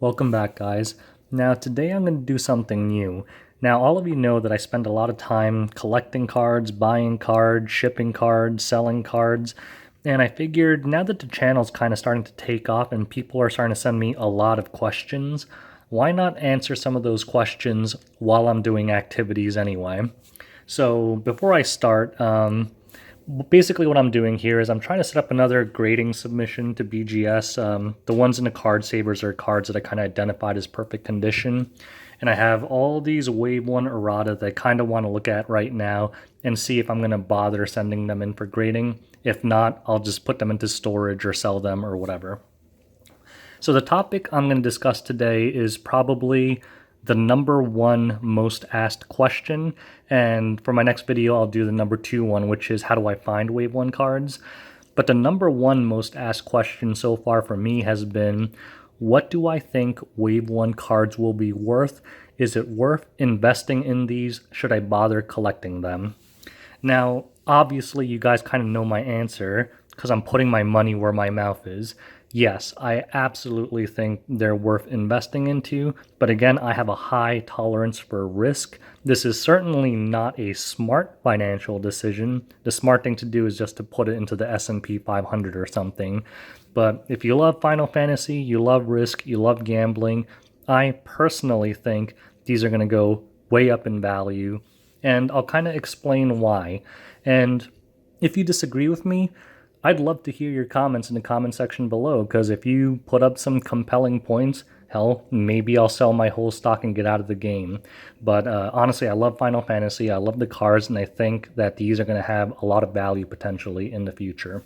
Welcome back, guys. Now, today I'm going to do something new. Now, all of you know that I spend a lot of time collecting cards, buying cards, shipping cards, selling cards, and I figured now that the channel's kind of starting to take off and people are starting to send me a lot of questions, why not answer some of those questions while I'm doing activities anyway? So, before I start, basically what I'm doing here is I'm trying to set up another grading submission to BGS. The ones in the card savers are cards that I kind of identified as perfect condition. And I have all these Wave 1 errata that I kind of want to look at right now and see if I'm going to bother sending them in for grading. If not, I'll just put them into storage or sell them or whatever. So the topic I'm going to discuss today is probably the number one most asked question, and for my next video I'll do the number two one, which is how do I find Wave 1 cards. But the number one most asked question so far for me has been, what do I think Wave 1 cards will be worth? Is it worth investing in these? Should I bother collecting them? Now, obviously you guys kind of know my answer because I'm putting my money where my mouth is. Yes, I absolutely think they're worth investing into, but again, I have a high tolerance for risk. This is certainly not a smart financial decision. The smart thing to do is just to put it into the S&P 500 or something. But if you love Final Fantasy, you love risk, you love gambling, I personally think these are going to go way up in value, and I'll kind of explain why. And if you disagree with me, I'd love to hear your comments in the comment section below, because if you put up some compelling points, hell, maybe I'll sell my whole stock and get out of the game. But honestly, I love Final Fantasy, I love the cards, and I think that these are going to have a lot of value potentially in the future.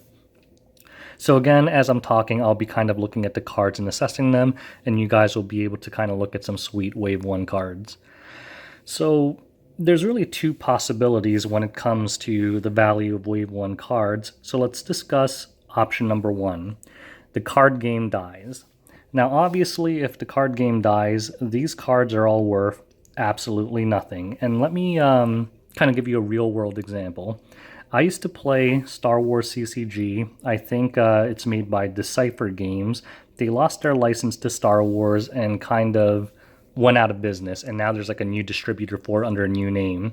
So again, as I'm talking, I'll be kind of looking at the cards and assessing them, and you guys will be able to kind of look at some sweet Wave 1 cards. So there's really two possibilities when it comes to the value of Wave 1 cards, so let's discuss option number one. The card game dies. Now obviously if the card game dies, these cards are all worth absolutely nothing. And let me kind of give you a real world example. I used to play Star Wars CCG. I think it's made by Decipher Games. They lost their license to Star Wars and kind of went out of business, and now there's like a new distributor for it under a new name.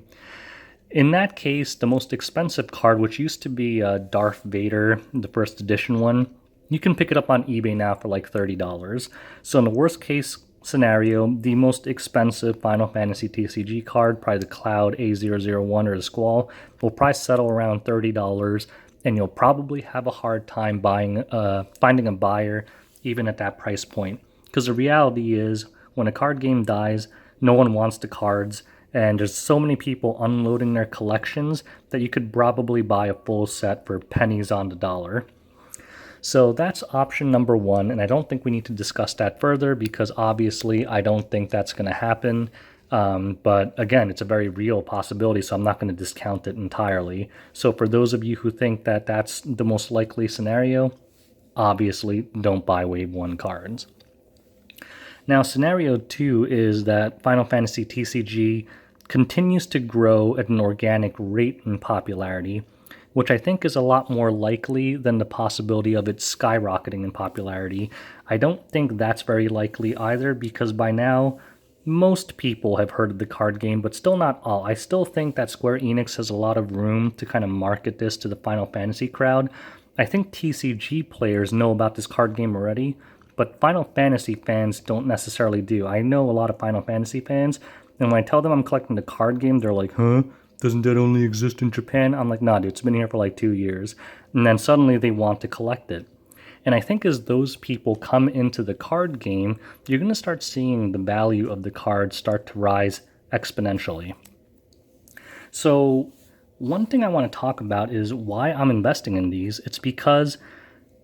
In that case, the most expensive card, which used to be Darth Vader, the first edition one, you can pick it up on eBay now for like $30. So in the worst case scenario, the most expensive Final Fantasy TCG card, probably the Cloud A001 or the Squall, will probably settle around $30, and you'll probably have a hard time finding a buyer even at that price point. Because the reality is, when a card game dies, no one wants the cards, and there's so many people unloading their collections that you could probably buy a full set for pennies on the dollar. So that's option number one, and I don't think we need to discuss that further because obviously I don't think that's going to happen. But again, it's a very real possibility, so I'm not going to discount it entirely. So for those of you who think that that's the most likely scenario, obviously don't buy Wave 1 cards. Now, scenario two is that Final Fantasy TCG continues to grow at an organic rate in popularity, which I think is a lot more likely than the possibility of it skyrocketing in popularity. I don't think that's very likely either, because by now, most people have heard of the card game, but still not all. I still think that Square Enix has a lot of room to kind of market this to the Final Fantasy crowd. I think TCG players know about this card game already, but Final Fantasy fans don't necessarily do. I know a lot of Final Fantasy fans, and when I tell them I'm collecting the card game, they're like, huh? Doesn't that only exist in Japan? I'm like, nah, dude, it's been here for like 2 years. And then suddenly they want to collect it. And I think as those people come into the card game, you're going to start seeing the value of the cards start to rise exponentially. So one thing I want to talk about is why I'm investing in these. It's because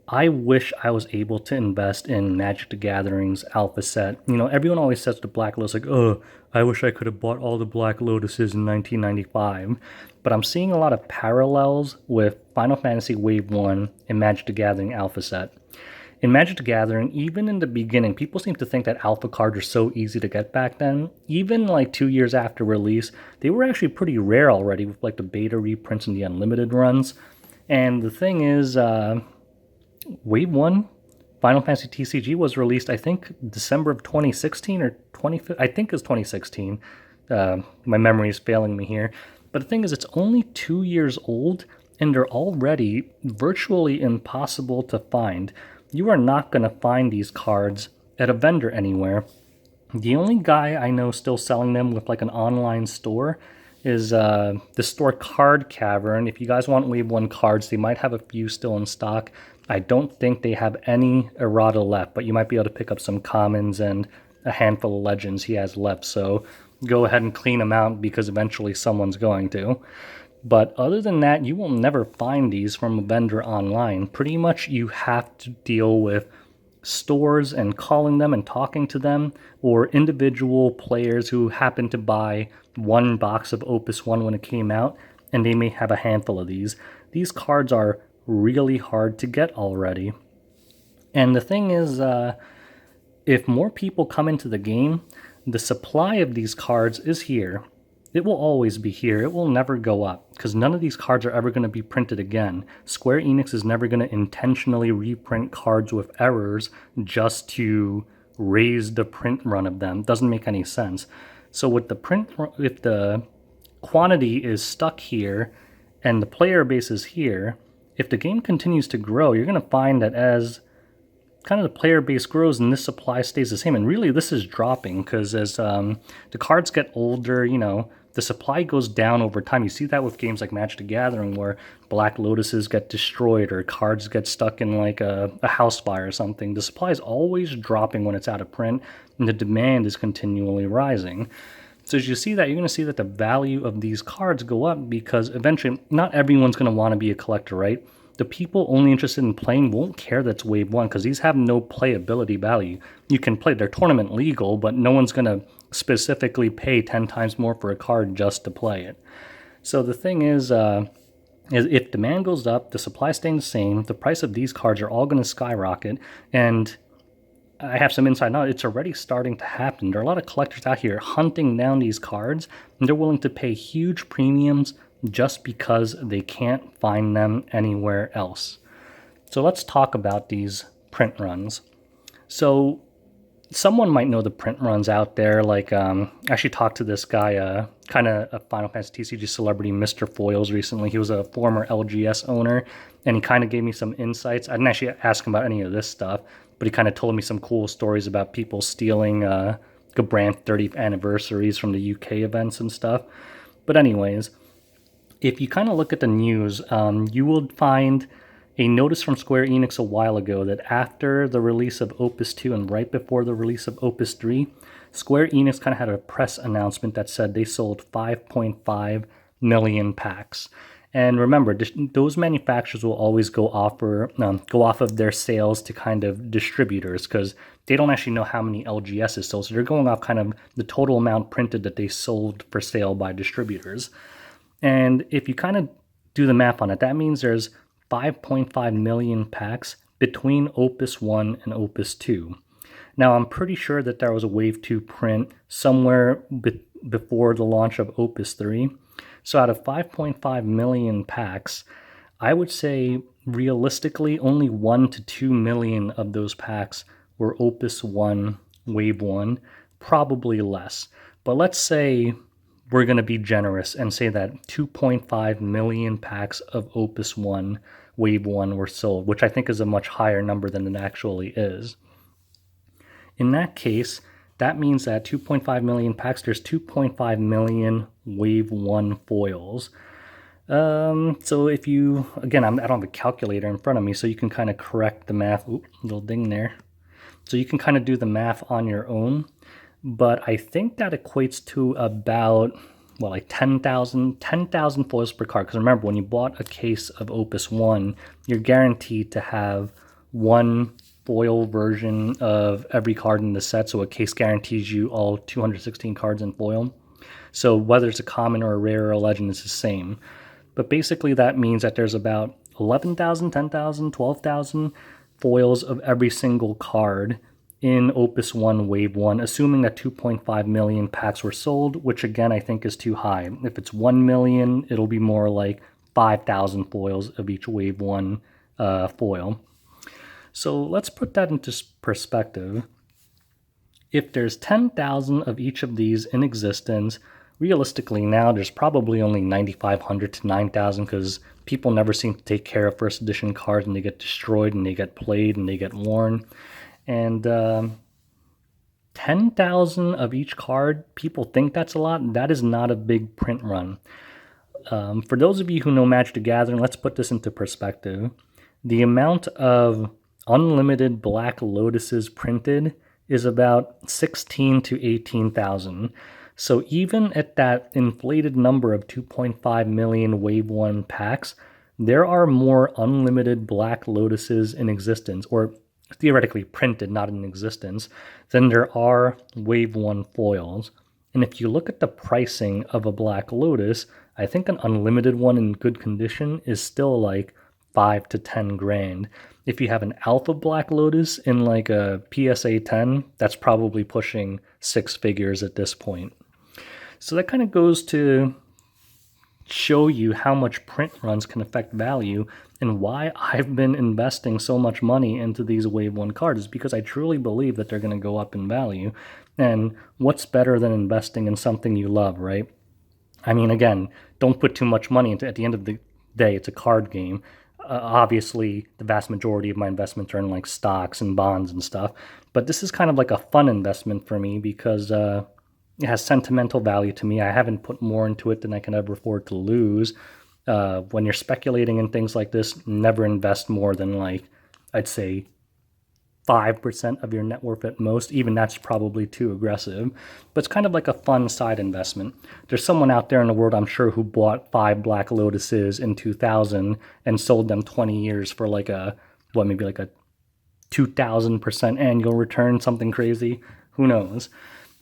I wish I was able to invest in Magic the Gathering's Alpha set. You know, everyone always says the Black Lotus, like, oh, I wish I could have bought all the Black Lotuses in 1995. But I'm seeing a lot of parallels with Final Fantasy Wave 1 and Magic the Gathering Alpha set. In Magic the Gathering, even in the beginning, people seem to think that Alpha cards are so easy to get back then. Even like 2 years after release, they were actually pretty rare already with like the beta reprints and the unlimited runs. And the thing is, Wave 1 Final Fantasy TCG was released, I think, December of 2016 or 20. I think it's 2016. My memory is failing me here. But the thing is, it's only 2 years old, and they're already virtually impossible to find. You are not going to find these cards at a vendor anywhere. The only guy I know still selling them with like an online store is the store Card Cavern. If you guys want Wave 1 cards, they might have a few still in stock. I don't think they have any errata left, but you might be able to pick up some commons and a handful of legends he has left. So go ahead and clean them out because eventually someone's going to. But other than that, you will never find these from a vendor online. Pretty much you have to deal with stores and calling them and talking to them, or individual players who happen to buy one box of Opus I when it came out, and they may have a handful of these. These cards are really hard to get already. And the thing is, if more people come into the game, the supply of these cards is here. It will always be here. It will never go up because none of these cards are ever going to be printed again. Square Enix is never going to intentionally reprint cards with errors just to raise the print run of them. Doesn't make any sense. So with the print, if the quantity is stuck here and the player base is here, if the game continues to grow, you're going to find that as kind of the player base grows and this supply stays the same. And really this is dropping because as the cards get older, the supply goes down over time. You see that with games like Magic the Gathering where Black Lotuses get destroyed or cards get stuck in like a house fire or something. The supply is always dropping when it's out of print and the demand is continually rising. So as you see that, you're going to see that the value of these cards go up because eventually not everyone's going to want to be a collector, right? The people only interested in playing won't care that's Wave 1 because these have no playability value. You can play, they're tournament legal, but no one's going to specifically pay 10 times more for a card just to play it. So the thing is if demand goes up, the supply staying the same, the price of these cards are all going to skyrocket. And I have some inside knowledge, it's already starting to happen. There are a lot of collectors out here hunting down these cards, and they're willing to pay huge premiums just because they can't find them anywhere else. So let's talk about these print runs. So someone might know the print runs out there. Like, I actually talked to this guy, kind of a Final Fantasy TCG celebrity, Mr. Foils, recently. He was a former LGS owner, and he kind of gave me some insights. I didn't actually ask him about any of this stuff, but he kind of told me some cool stories about people stealing brand 30th anniversaries from the UK events and stuff. But anyways, if you kind of look at the news, you will find a notice from Square Enix a while ago that after the release of Opus 2 and right before the release of Opus 3, Square Enix kind of had a press announcement that said they sold 5.5 million packs. And remember, those manufacturers will always go off of their sales to kind of distributors because they don't actually know how many LGSs sold. So they're going off kind of the total amount printed that they sold for sale by distributors. And if you kind of do the math on it, that means there's 5.5 million packs between Opus 1 and Opus 2. Now, I'm pretty sure that there was a Wave 2 print somewhere before the launch of Opus 3. So out of 5.5 million packs, I would say realistically only 1 to 2 million of those packs were Opus 1 Wave 1, probably less. But let's say we're going to be generous and say that 2.5 million packs of Opus 1 Wave 1 were sold, which I think is a much higher number than it actually is. In that case, that means that 2.5 million packs, there's 2.5 million Wave 1 foils. So if you, again, I don't have a calculator in front of me, so you can kind of correct the math. Oop, little ding there. So you can kind of do the math on your own. But I think that equates to about, like 10,000 foils per card. Because remember, when you bought a case of Opus 1, you're guaranteed to have one foil version of every card in the set. So a case guarantees you all 216 cards in foil. So whether it's a common or a rare or a legend, it's the same. But basically that means that there's about 11,000, 10,000, 12,000 foils of every single card in Opus 1 Wave 1, assuming that 2.5 million packs were sold, which again I think is too high. If it's 1 million, it'll be more like 5,000 foils of each Wave 1 foil. So let's put that into perspective. If there's 10,000 of each of these in existence, realistically now there's probably only 9,500 to 9,000 because people never seem to take care of first edition cards and they get destroyed and they get played and they get worn. And 10,000 of each card, people think that's a lot. That is not a big print run. For those of you who know Magic the Gathering, let's put this into perspective. The amount of unlimited Black Lotuses printed is about 16 to 18,000. So even at that inflated number of 2.5 million Wave 1 packs, there are more unlimited Black Lotuses in existence, or theoretically printed, not in existence, than there are Wave 1 foils. And if you look at the pricing of a Black Lotus, I think an unlimited one in good condition is still like 5 to 10 grand. If you have an Alpha Black Lotus in like a PSA 10, that's probably pushing 6 figures at this point. So that kind of goes to show you how much print runs can affect value and why I've been investing so much money into these Wave 1 cards is because I truly believe that they're going to go up in value. And what's better than investing in something you love, right? I mean, again, don't put too much money into it. At the end of the day, it's a card game. Obviously, the vast majority of my investments are in like stocks and bonds and stuff. But this is kind of like a fun investment for me because it has sentimental value to me. I haven't put more into it than I can ever afford to lose. When you're speculating in things like this, never invest more than like, I'd say 5% of your net worth at most. Even that's probably too aggressive. But it's kind of like a fun side investment. There's someone out there in the world, I'm sure, who bought 5 Black Lotuses in 2000 and sold them 20 years for like maybe like a 2,000% annual return, something crazy. Who knows?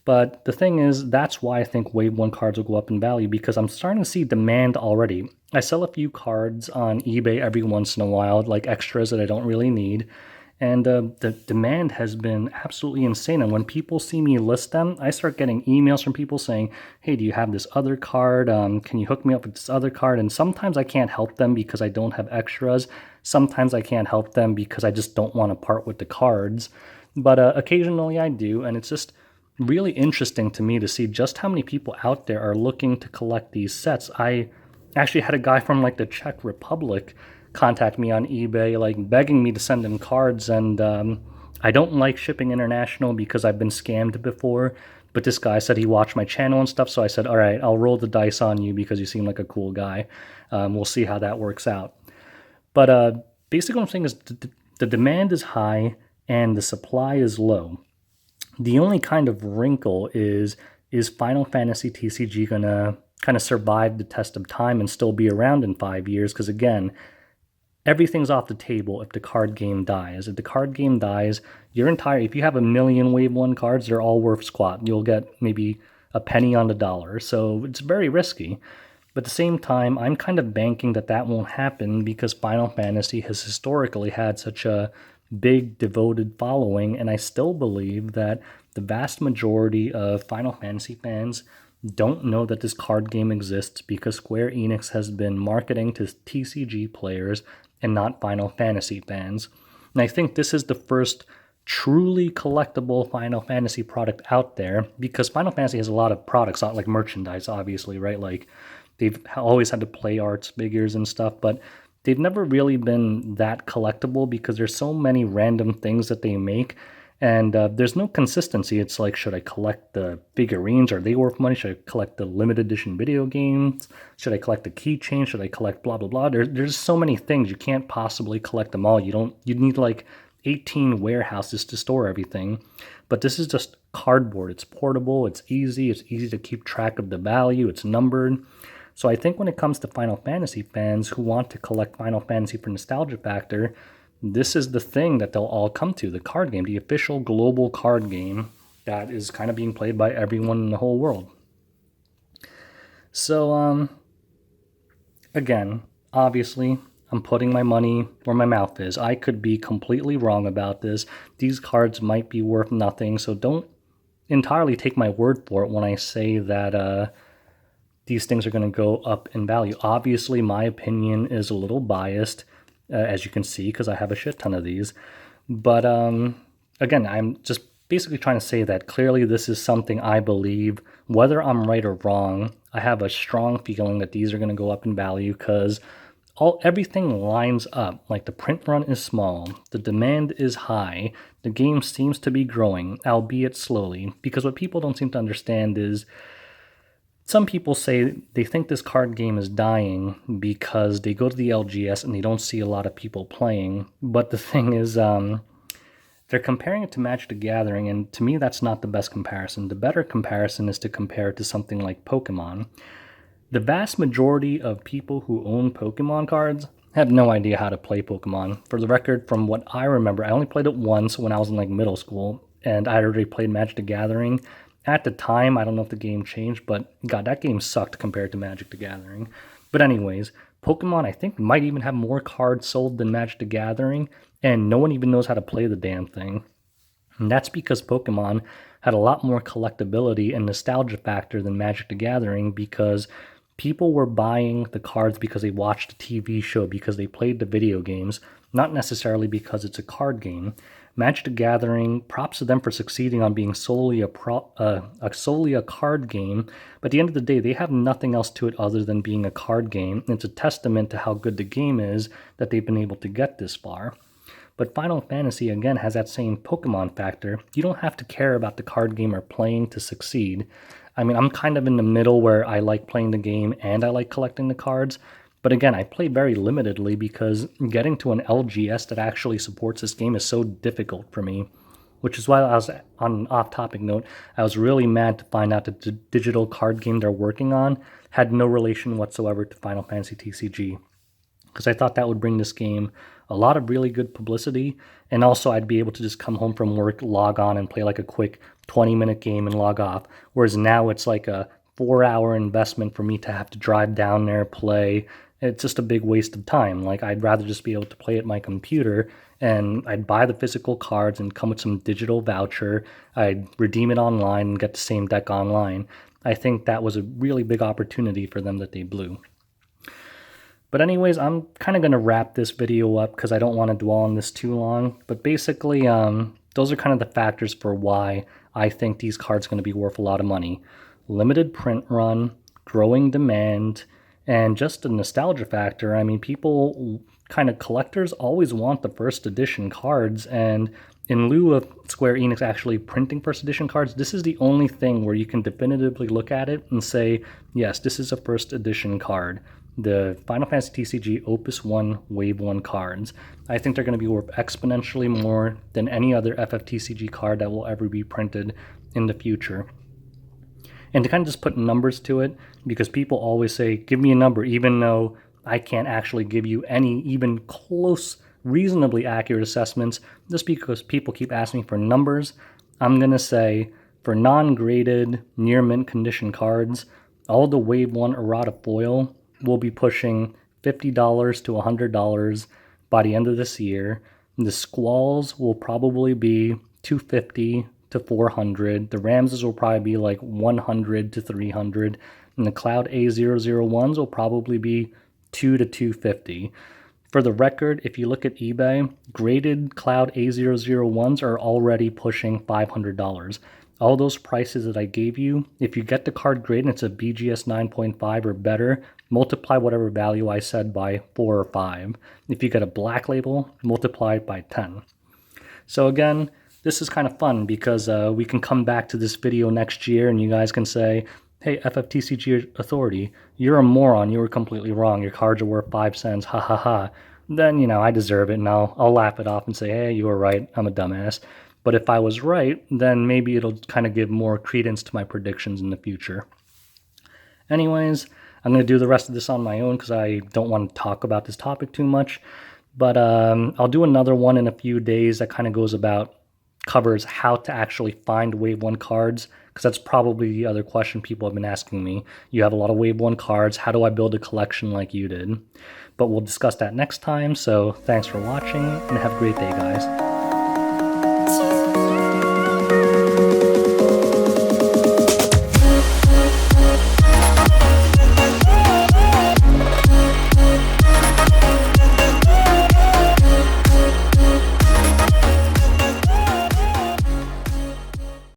But the thing is, that's why I think Wave 1 cards will go up in value, because I'm starting to see demand already. I sell a few cards on eBay every once in a while, like extras that I don't really need. And the demand has been absolutely insane. And when people see me list them, I start getting emails from people saying, hey, do you have this other card? Can you hook me up with this other card? And sometimes I can't help them because I don't have extras. Sometimes I can't help them because I just don't want to part with the cards. But occasionally I do. And it's just really interesting to me to see just how many people out there are looking to collect these sets. I actually had a guy from like the Czech Republic contact me on eBay, like begging me to send him cards. And I don't like shipping international because I've been scammed before. But this guy said he watched my channel and stuff. So I said, all right, I'll roll the dice on you because you seem like a cool guy. We'll see how that works out. But basically what I'm saying is the demand is high and the supply is low. The only kind of wrinkle is Final Fantasy TCG going to kind of survive the test of time and still be around in 5 years? Because again, everything's off the table if the card game dies. If the card game dies, if you have 1,000,000 Wave 1 cards, they're all worth squat. You'll get maybe a penny on the dollar. So it's very risky. But at the same time, I'm kind of banking that won't happen because Final Fantasy has historically had such a big devoted following, and I still believe that the vast majority of Final Fantasy fans don't know that this card game exists because Square Enix has been marketing to TCG players and not Final Fantasy fans. And I think this is the first truly collectible Final Fantasy product out there, because Final Fantasy has a lot of products, like merchandise, obviously, right? Like they've always had to play arts, figures, and stuff, but they've never really been that collectible because there's so many random things that they make. And there's no consistency. It's like, should I collect the figurines? Are they worth money? Should I collect the limited edition video games? Should I collect the keychain? Should I collect blah, blah, blah? There's so many things. You can't possibly collect them all. You need like 18 warehouses to store everything. But this is just cardboard. It's portable. It's easy. It's easy to keep track of the value. It's numbered. So I think when it comes to Final Fantasy fans who want to collect Final Fantasy for nostalgia factor, this is the thing that they'll all come to, the card game, the official global card game that is kind of being played by everyone in the whole world. So, again, obviously, I'm putting my money where my mouth is. I could be completely wrong about this. These cards might be worth nothing, so don't entirely take my word for it when I say that these things are going to go up in value. Obviously, my opinion is a little biased, as you can see, because I have a shit ton of these. But again, I'm just basically trying to say that clearly this is something I believe. Whether I'm right or wrong, I have a strong feeling that these are going to go up in value because everything lines up. Like the print run is small, the demand is high, the game seems to be growing, albeit slowly. Because what people don't seem to understand is some people say they think this card game is dying because they go to the LGS and they don't see a lot of people playing. But the thing is, they're comparing it to Magic the Gathering, and to me, that's not the best comparison. The better comparison is to compare it to something like Pokemon. The vast majority of people who own Pokemon cards have no idea how to play Pokemon. For the record, from what I remember, I only played it once when I was in like middle school, and I already played Magic the Gathering. At the time, I don't know if the game changed, but God, that game sucked compared to Magic the Gathering. But anyways, Pokemon, I think, might even have more cards sold than Magic the Gathering, and no one even knows how to play the damn thing. And that's because Pokemon had a lot more collectability and nostalgia factor than Magic the Gathering because people were buying the cards because they watched a TV show, because they played the video games, not necessarily because it's a card game. Magic the Gathering, props to them for succeeding on being solely a card game, but at the end of the day, they have nothing else to it other than being a card game. It's a testament to how good the game is that they've been able to get this far. But Final Fantasy, again, has that same Pokemon factor. You don't have to care about the card game or playing to succeed. I mean, I'm kind of in the middle where I like playing the game and I like collecting the cards. But again, I play very limitedly because getting to an LGS that actually supports this game is so difficult for me. Which is why I was, on an off-topic note, I was really mad to find out that the digital card game they're working on had no relation whatsoever to Final Fantasy TCG. Because I thought that would bring this game a lot of really good publicity, and also I'd be able to just come home from work, log on, and play like a quick 20-minute game and log off. Whereas now it's like a 4-hour investment for me to have to drive down there, play. It's just a big waste of time. Like, I'd rather just be able to play at my computer, and I'd buy the physical cards and come with some digital voucher. I'd redeem it online and get the same deck online. I think that was a really big opportunity for them that they blew. But anyways, I'm kind of going to wrap this video up because I don't want to dwell on this too long. But basically, those are kind of the factors for why I think these cards are going to be worth a lot of money. Limited print run, growing demand, and just a nostalgia factor. I mean, people, kind of collectors, always want the first edition cards, and in lieu of Square Enix actually printing first edition cards, this is the only thing where you can definitively look at it and say, yes, this is a first edition card. The Final Fantasy TCG Opus I Wave 1 cards. I think they're going to be worth exponentially more than any other FFTCG card that will ever be printed in the future. And to kind of just put numbers to it, because people always say, give me a number, even though I can't actually give you any even close, reasonably accurate assessments, just because people keep asking me for numbers, I'm going to say for non-graded, near mint condition cards, all the Wave 1 errata foil will be pushing $50 to $100 by the end of this year. The Squalls will probably be $250 to $400. The Ramses will probably be like $100 to $300. And the Cloud A001s will probably be $200 to $250. For the record, if you look at eBay, graded Cloud A001s are already pushing $500. All those prices that I gave you, if you get the card graded and it's a BGS 9.5 or better, multiply whatever value I said by 4 or 5. If you get a black label, multiply it by 10. So again, this is kind of fun because we can come back to this video next year and you guys can say, hey, FFTCG Authority, you're a moron, you were completely wrong, your cards are worth 5 cents, ha ha ha. Then, I deserve it and I'll laugh it off and say, hey, you were right, I'm a dumbass. But if I was right, then maybe it'll kind of give more credence to my predictions in the future. Anyways, I'm going to do the rest of this on my own because I don't want to talk about this topic too much. But I'll do another one in a few days that kind of covers how to actually find Wave 1 cards, because that's probably the other question people have been asking me. You have a lot of Wave 1 cards. How do I build a collection like you did? But we'll discuss that next time. So thanks for watching and have a great day, guys.